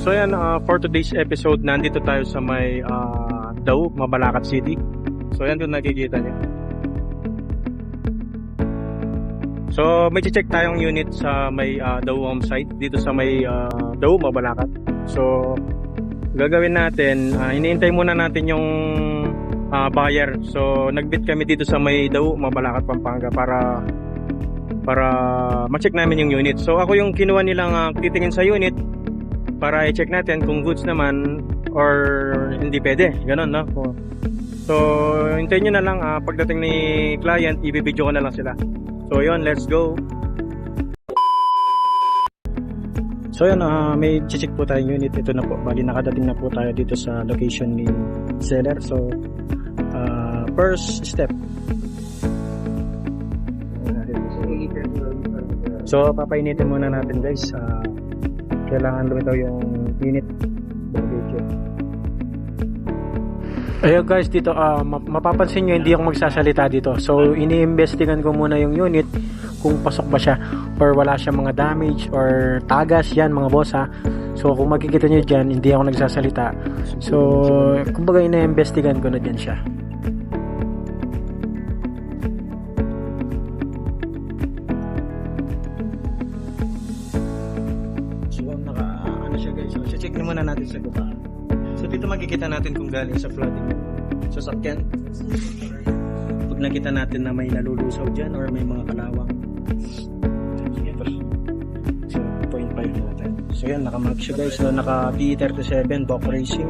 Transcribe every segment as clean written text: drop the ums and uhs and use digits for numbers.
So yan, for today's episode, nandito tayo sa may Dao, Mabalacat City. So yan doon nakikita niyo. So may check tayong unit sa may Dao home site dito sa may Dao, Mabalacat. So gagawin natin, hinihintay muna natin yung buyer. So nagbid kami dito sa may Dao, Mabalacat, Pampanga para ma-check namin yung unit. So ako yung kinuha nilang titingin sa unit para i-check natin kung goods naman or hindi pwede. Ganon, no? So hintayin nyo na lang, pagdating ni client, i-video ko na lang sila. So yun, let's go. So yun, may check po tayong unit. Ito na po, bali nakadating na po tayo dito sa location ni seller. So first step, so papainitin muna natin guys. Kailangan lumitaw yung unit. Ayun guys, dito mapapansin nyo hindi ako magsasalita dito. So ini-investigan ko muna yung unit kung pasok ba siya or wala siya mga damage or tagas yan mga boss ha. So kung makikita nyo dyan, hindi ako nagsasalita. So kumbaga ini-investigan ko na dyan siya. Check na muna natin sa baba. So dito makikita natin kung galing sa flooding yung sasakyan. Pag nakita natin na may nalulusaw dyan or may mga kalawang, so 0.5 natin. So yan, naka-map siya guys. So naka P37 Bok Racing.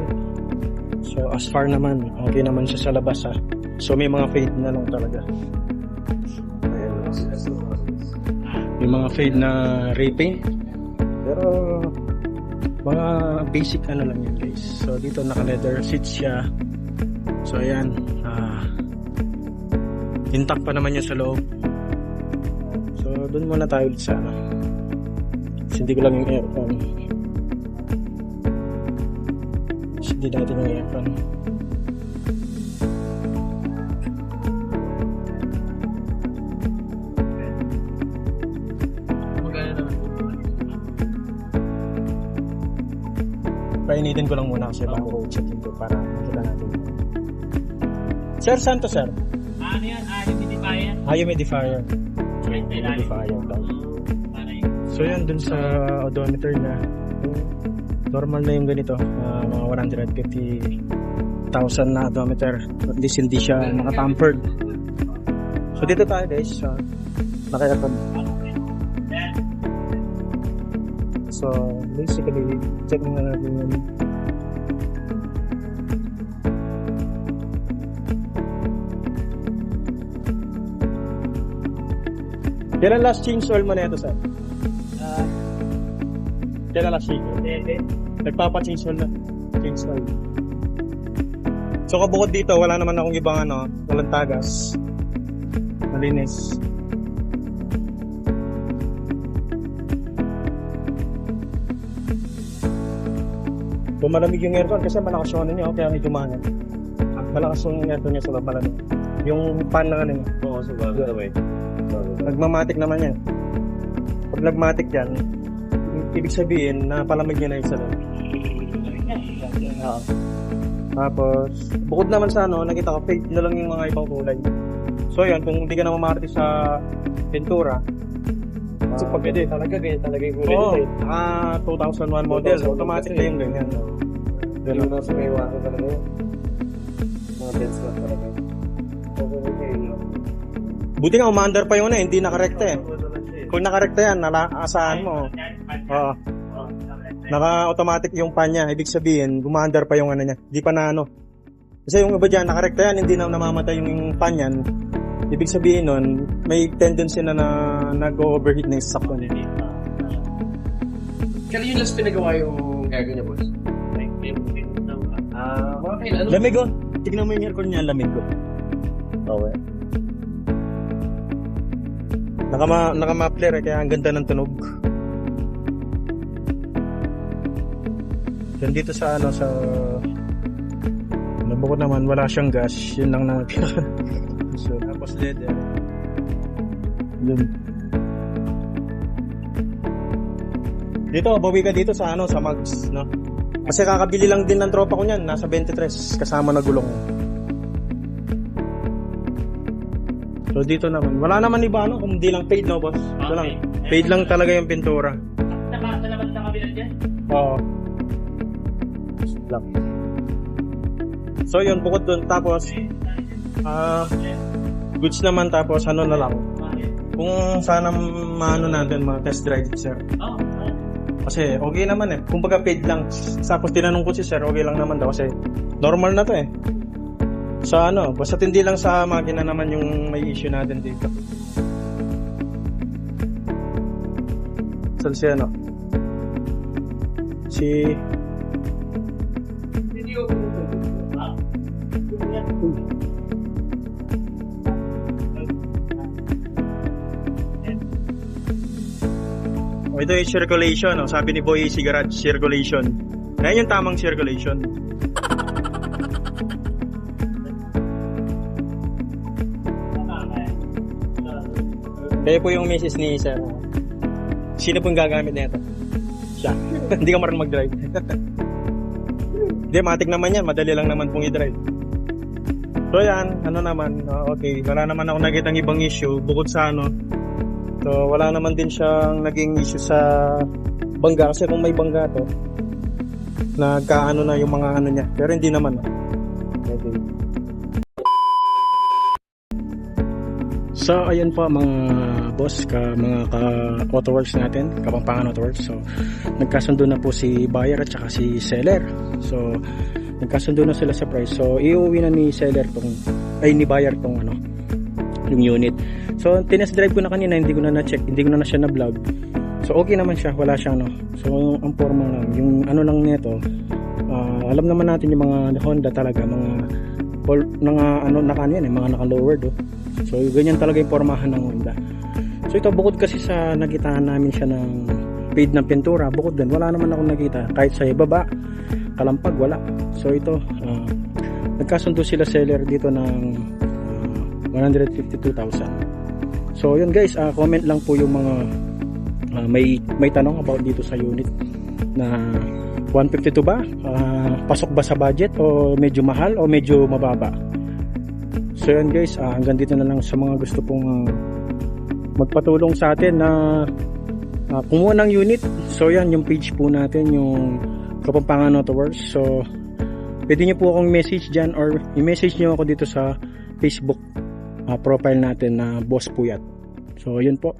So as far naman, okay naman siya sa labas ha. So may mga fade na lang talaga. May mga fade na repaint. Pero mga basic ano lang yun guys. So dito naka leather seats siya. So ayan, intact pa naman niya sa loob. So dun muna tayo ulit sa ano. Hindi ko lang yung aircon. Hindi natin yung aircon. Painitin ko lang muna kasi bago ko check-in ko para makita natin. Sir, saan to sir? Ano yan? Humidifier. Humidifier. Humidifier daw. So yan dun sa odometer na normal na yung ganito, mga 150,000 na odometer. At least hindi siya naka-tampered. So dito tayo guys, naka-aircon. So basically, check na natin yun. Kailan last change oil mo na ito, sir? Kailan last change oil? Nagpapa-change oil na. Change oil. So kabukod dito, wala naman akong ibang walang tagas. Malinis. Malamig yung aircon kasi malakas yung ano niya, kaya may dumangan. Malakas yung aircon niya sa malamig. Yung fan na ano niya. Oo, sa bagay. Nagmamatic naman yan. Pag nagmatic yan, ibig sabihin na palamig niya na yung sa loob. Tapos, bukod naman sa nakita ko, fade na lang yung mga ibang kulay. So yan, kung hindi ka na mamarti sa pintura, so pag ganyan talaga yung kulay nito. 2001 model, automatic na yung ganyan. Yung nasa may water talaga yun. Mga beds lang talaga. Buti nga umaandar pa yun hindi nakarekta eh. Kung nakarekta yan, asahan mo. Naka-automatic yung pan niya. Ibig sabihin, umaandar pa yung ano niya. Di pa na Kasi yung iba dyan, nakarekta yan, hindi na namamatay yung pan yan. Ibig sabihin nun, may tendency na nag-overheat na yung sasakyan. Kailan yung last pinagawa yung cargo niya, boss? Lamig oh. Tignan mo yung aircon niya, lamig oh. Okay. Naka-muffler kaya ang ganda ng tunog. Yan dito sa sa nabukod naman, wala siyang gas. Yun lang na so, tapos leather. Yun. Dito, bawi ka dito sa sa Mags, no? Kasi kakabili lang din ng tropa ko niyan, nasa 23 kasama na gulong. So dito naman, wala naman iba kung di lang paid, no, boss? Ito lang. Paid lang talaga yung pintura. Sa labas na kabilang dyan? Oo. Lang. So yun, bukod dun, tapos goods naman, tapos na lang. Kung sana maano natin, test drive, sir. Oo. Kasi okay naman kumbaga paid lang. Tapos tinanong ko si sir, okay lang naman daw kasi normal na to sa basta hindi lang sa makina naman yung may issue natin dito. Si ito yung circulation, sabi ni Boy si Garage, circulation. Yan yung tamang circulation. Kaya po yung misis ni sir. Sino pong gagamit na ito? Siya. Hindi ka marunong mag-drive. Hindi, matik naman yan. Madali lang naman pong i-drive. So yan, okay. Wala naman ako nakitang ibang issue bukod sa So wala naman din siyang naging issue sa bangga. Kasi kung may bangga to, nagkaano na yung mga niya. Pero hindi naman. Okay. So ayun po mga boss, mga ka-Autoworks natin, Kapampangan Autoworks. So nagkasundo na po si buyer at saka si seller. So nagkasundo na sila sa price. So iuwi na ni seller ni buyer yung unit. So tinest drive ko na kanina, hindi ko na na-check, hindi ko na siya na-vlog. So okay naman siya, wala siyang So ang forma lang, yung lang nito, alam naman natin yung mga Honda talaga, mga naka-lowered. So ganyan talaga yung pormahan ng Honda. So ito, bukod kasi sa nakitaan namin siya ng paid ng pintura, bukod din wala naman akong nakita kahit sa ibaba, kalampag, wala. So ito, nagkasundo sila seller dito ng 152,000. So yun guys, comment lang po yung mga may tanong about dito sa unit na 152 ba? Pasok ba sa budget o medyo mahal o medyo mababa? So yun guys, hanggang dito na lang sa mga gusto pong magpatulong sa atin na kumuha ng unit. So yan yung page po natin, yung Kapampangan Autoworks. So pwede nyo po akong message dyan or i-message nyo ako dito sa Facebook profile natin na Boss Puyat. So yun po,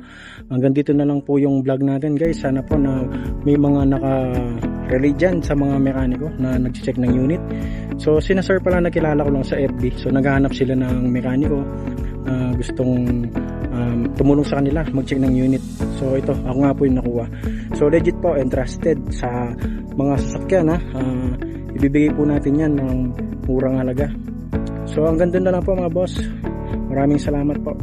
hanggang dito na lang po yung vlog natin guys. Sana po na may mga naka-relate dyan sa mga mekaniko na nag-check ng unit. So sina sir pala nakilala ko lang sa FB. So naghahanap sila ng mekaniko gustong tumulong sa kanila mag-check ng unit. So ito, ako nga po yung nakuha. So legit po and trusted sa mga sasakyan ibibigay po natin yan ng murang halaga. So hanggang doon na lang po mga boss. Maraming salamat po.